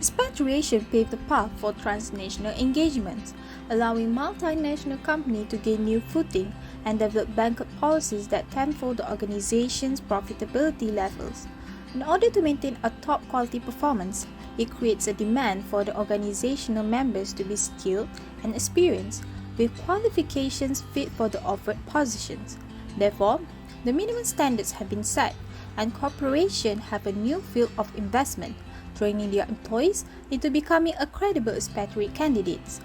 Expatriation paved the path for transnational engagement, allowing multinational companies to gain new footing and develop blanket policies that tenfold the organization's profitability levels. In order to maintain a top quality performance, it creates a demand for the organizational members to be skilled and experienced, with qualifications fit for the offered positions. Therefore, the minimum standards have been set, and corporations have a new field of investment, training their employees into becoming a credible expatriate candidates.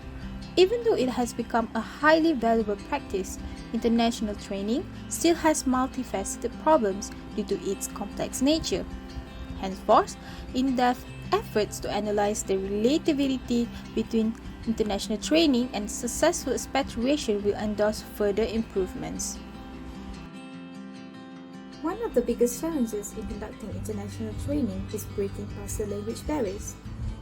Even though it has become a highly valuable practice, international training still has multifaceted problems due to its complex nature. Henceforth, in-depth efforts to analyze the relativity between international training and successful expatriation will endorse further improvements. One of the biggest challenges in conducting international training is breaking past the language barriers.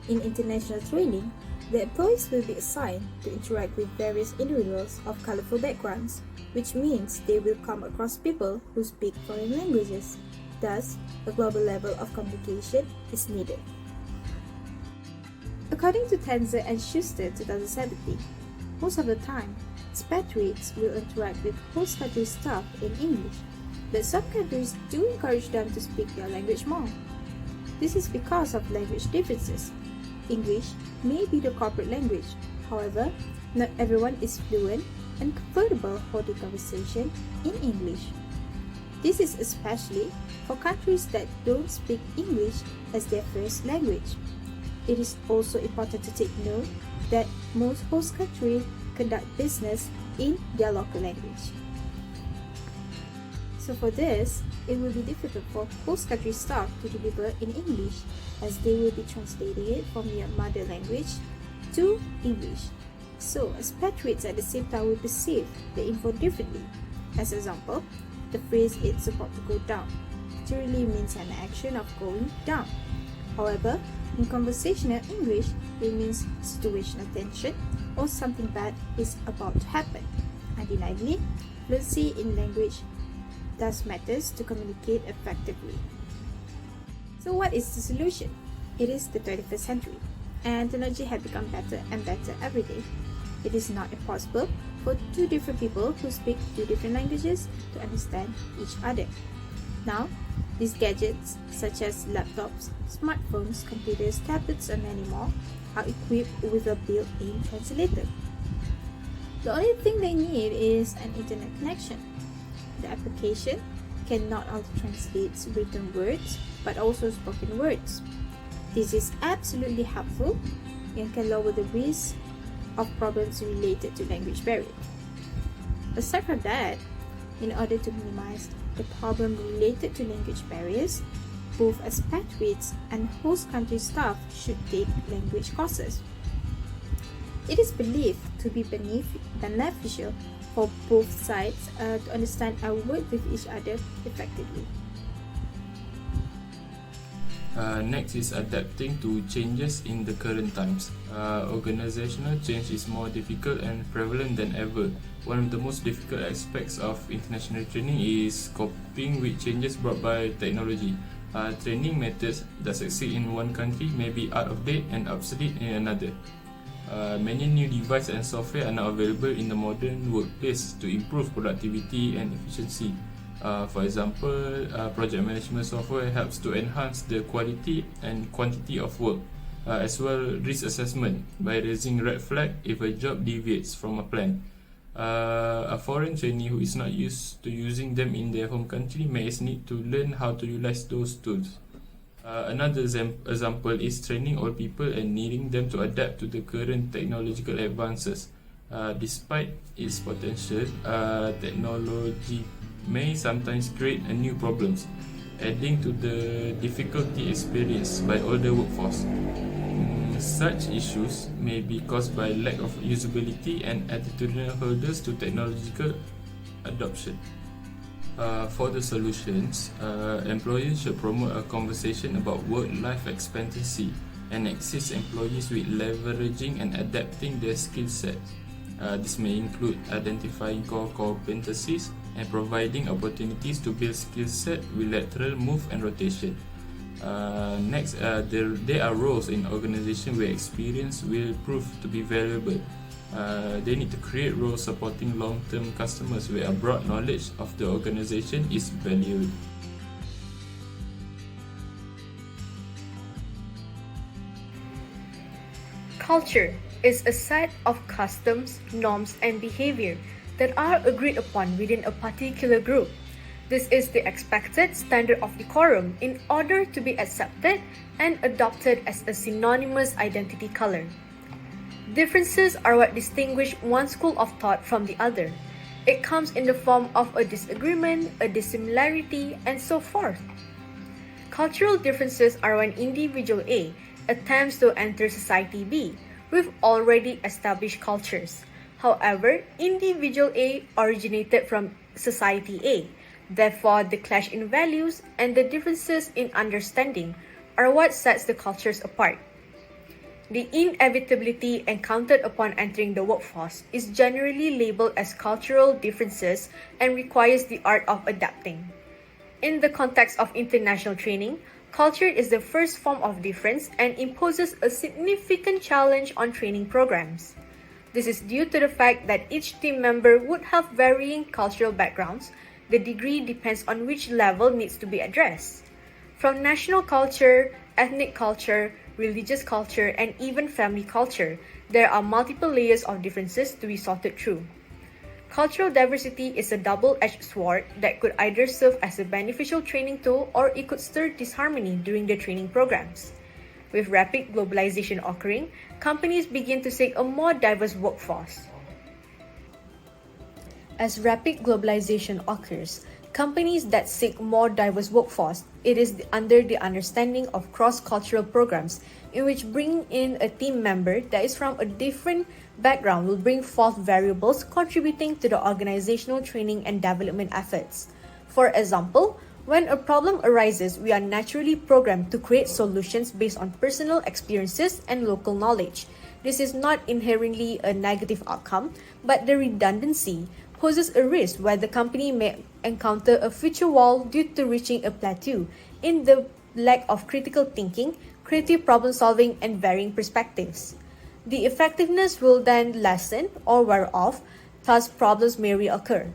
In international training, the employees will be assigned to interact with various individuals of colorful backgrounds, which means they will come across people who speak foreign languages. Thus, a global level of communication is needed. According to Tenzer and Schuster 2017, most of the time, expatriates will interact with host country staff in English, but some countries do encourage them to speak their language more. This is because of language differences. English may be the corporate language, however, not everyone is fluent and comfortable holding conversation in English. This is especially for countries that don't speak English as their first language. It is also important to take note that most host countries conduct business in their local language. So for this, it will be difficult for host country staff to deliver in English, as they will be translating it from their mother language to English. So expatriates at the same time will perceive the info differently. As example, the phrase "it's about to go down" literally means an action of going down. However, in conversational English, it means situational tension or something bad is about to happen. Undeniably, fluency in language thus matters to communicate effectively. So what is the solution? It is the 21st century, and technology has become better and better every day. It is not impossible for two different people who speak two different languages to understand each other. Now, these gadgets such as laptops, smartphones, computers, tablets, and many more are equipped with a built-in translator. The only thing they need is an internet connection. The application can not only translate written words but also spoken words. This is absolutely helpful and can lower the risk of problems related to language barrier. Aside from that, in order to minimize the problem related to language barriers, both expatriates and host country staff should take language courses. It is believed to be beneficial for both sides to understand and work with each other effectively. Next is adapting to changes in the current times. Organizational change is more difficult and prevalent than ever. One of the most difficult aspects of international training is coping with changes brought by technology. Training methods that succeed in one country may be out of date and obsolete in another. Many new devices and software are now available in the modern workplace to improve productivity and efficiency. For example, project management software helps to enhance the quality and quantity of work, as well risk assessment by raising red flag if a job deviates from a plan. A foreign trainee who is not used to using them in their home country may need to learn how to utilize those tools. Another example is training old people and needing them to adapt to the current technological advances. Despite its potential, technology may sometimes create new problems, adding to the difficulty experienced by older workforce. Such issues may be caused by lack of usability and attitudinal hurdles to technological adoption. For the solutions, employers should promote a conversation about work-life expectancy and assist employees with leveraging and adapting their skill sets. This may include identifying core competencies and providing opportunities to build skill set with lateral move and rotation. Next, there are roles in organization where experience will prove to be valuable. They need to create roles supporting long-term customers where a broad knowledge of the organization is valued. Culture is a set of customs, norms, and behavior that are agreed upon within a particular group. This is the expected standard of decorum in order to be accepted and adopted as a synonymous identity color. Differences are what distinguish one school of thought from the other. It comes in the form of a disagreement, a dissimilarity, and so forth. Cultural differences are when individual A attempts to enter society B with already established cultures. However, individual A originated from society A. Therefore, the clash in values and the differences in understanding are what sets the cultures apart. The inevitability encountered upon entering the workforce is generally labeled as cultural differences and requires the art of adapting. In the context of international training, culture is the first form of difference and imposes a significant challenge on training programs. This is due to the fact that each team member would have varying cultural backgrounds. The degree depends on which level needs to be addressed. From national culture, ethnic culture, religious culture, and even family culture, there are multiple layers of differences to be sorted through. Cultural diversity is a double-edged sword that could either serve as a beneficial training tool or it could stir disharmony during the training programs. With rapid globalization occurring, companies begin to seek a more diverse workforce. As rapid globalization occurs, companies that seek more diverse workforce, it is under the understanding of cross-cultural programs in which bringing in a team member that is from a different background will bring forth variables contributing to the organizational training and development efforts. For example, when a problem arises, we are naturally programmed to create solutions based on personal experiences and local knowledge. This is not inherently a negative outcome, but the redundancy poses a risk where the company may encounter a future wall due to reaching a plateau in the lack of critical thinking, creative problem solving, and varying perspectives. The effectiveness will then lessen or wear off, thus problems may reoccur.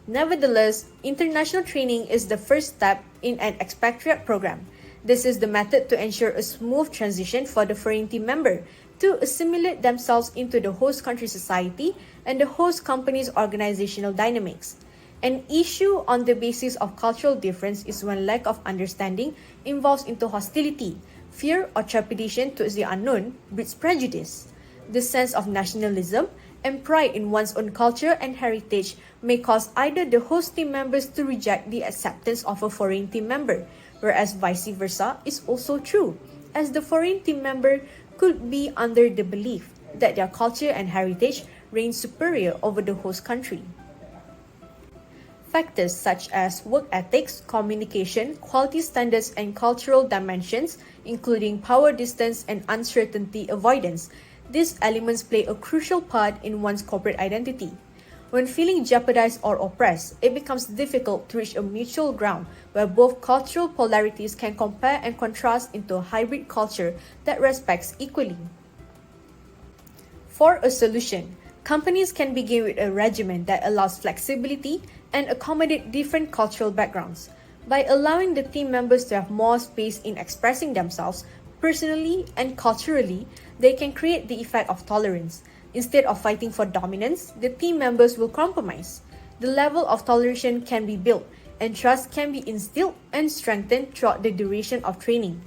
Nevertheless, international training is the first step in an expatriate program. This is the method to ensure a smooth transition for the foreign team member to assimilate themselves into the host country society and the host company's organizational dynamics. An issue on the basis of cultural difference is when lack of understanding involves into hostility, fear or trepidation towards the unknown breeds prejudice. The sense of nationalism and pride in one's own culture and heritage may cause either the host team members to reject the acceptance of a foreign team member, whereas vice versa is also true, as the foreign team member could be under the belief that their culture and heritage reign superior over the host country. Factors such as work ethics, communication, quality standards, and cultural dimensions, including power distance and uncertainty avoidance, these elements play a crucial part in one's corporate identity. When feeling jeopardized or oppressed, it becomes difficult to reach a mutual ground where both cultural polarities can compare and contrast into a hybrid culture that respects equally. For a solution, companies can begin with a regimen that allows flexibility and accommodate different cultural backgrounds. By allowing the team members to have more space in expressing themselves personally and culturally, they can create the effect of tolerance. Instead of fighting for dominance, the team members will compromise. The level of toleration can be built, and trust can be instilled and strengthened throughout the duration of training.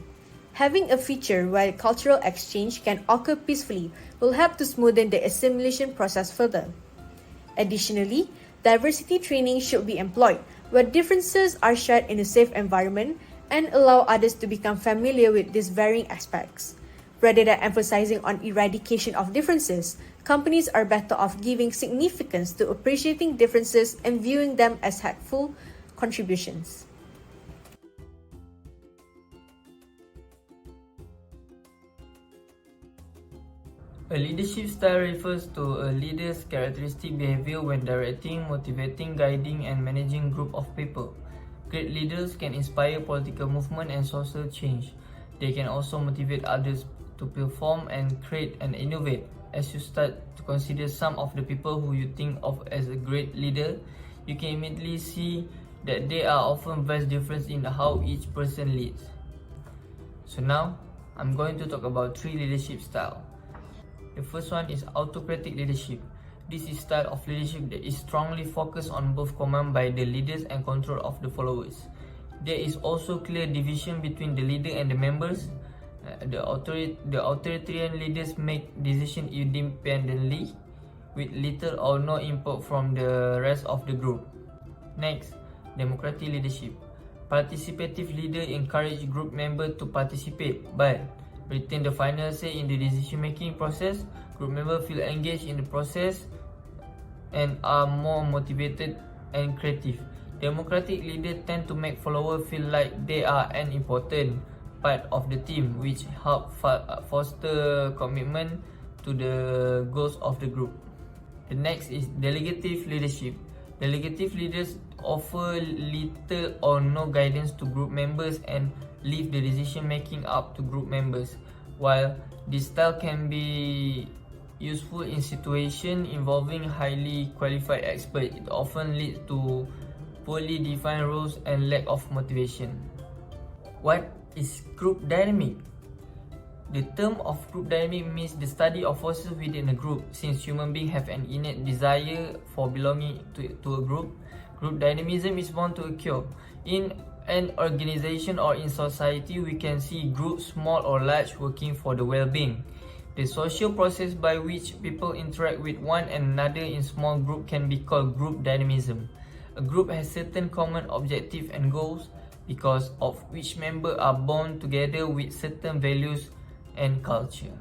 Having a feature where cultural exchange can occur peacefully will help to smoothen the assimilation process further. Additionally, diversity training should be employed where differences are shared in a safe environment and allow others to become familiar with these varying aspects. Rather than emphasizing on eradication of differences, companies are better off giving significance to appreciating differences and viewing them as helpful contributions. A leadership style refers to a leader's characteristic behavior when directing, motivating, guiding, and managing a group of people. Great leaders can inspire political movement and social change. They can also motivate others to perform and create and innovate. As you start to consider some of the people who you think of as a great leader, you can immediately see that there are often vast differences in how each person leads. So now, I'm going to talk about 3 leadership styles. The first one is autocratic leadership. This is style of leadership that is strongly focused on both command by the leaders and control of the followers. There is also clear division between the leader and the members. The authoritarian leaders make decisions independently with little or no input from the rest of the group. Next, democratic leadership. Participative leaders encourage group members to participate but retain the final say in the decision-making process. Group members feel engaged in the process and are more motivated and creative. Democratic leaders tend to make followers feel like they are an important part of the team, which help foster commitment to the goals of the group. The next is delegative leadership. Delegative leaders offer little or no guidance to group members and leave the decision making up to group members. While this style can be useful in situations involving highly qualified experts, it often leads to poorly defined roles and lack of motivation. What is group dynamic? The term of group dynamic means the study of forces within a group. Since human beings have an innate desire for belonging to a group, group dynamism is bound to occur. In an organization or in society, we can see groups, small or large, working for the well-being. The social process by which people interact with one another in small groups can be called group dynamism. A group has certain common objectives and goals because of which members are bound together with certain values and culture.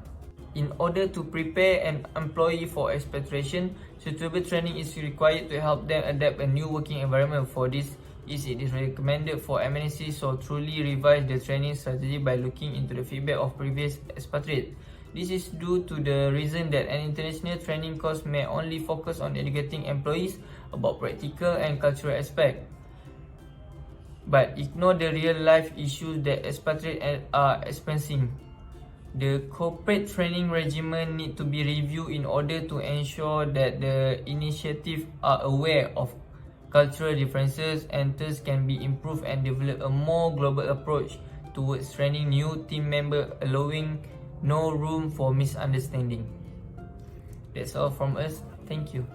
In order to prepare an employee for expatriation, suitable training is required to help them adapt a new working environment. For this, it is recommended for MNCs to truly revise the training strategy by looking into the feedback of previous expatriates. This is due to the reason that an international training course may only focus on educating employees about practical and cultural aspects, but ignore the real-life issues that expatriates are experiencing. The corporate training regimen need to be reviewed in order to ensure that the initiatives are aware of cultural differences and thus can be improved and develop a more global approach towards training new team members, allowing no room for misunderstanding. That's all from us. Thank you.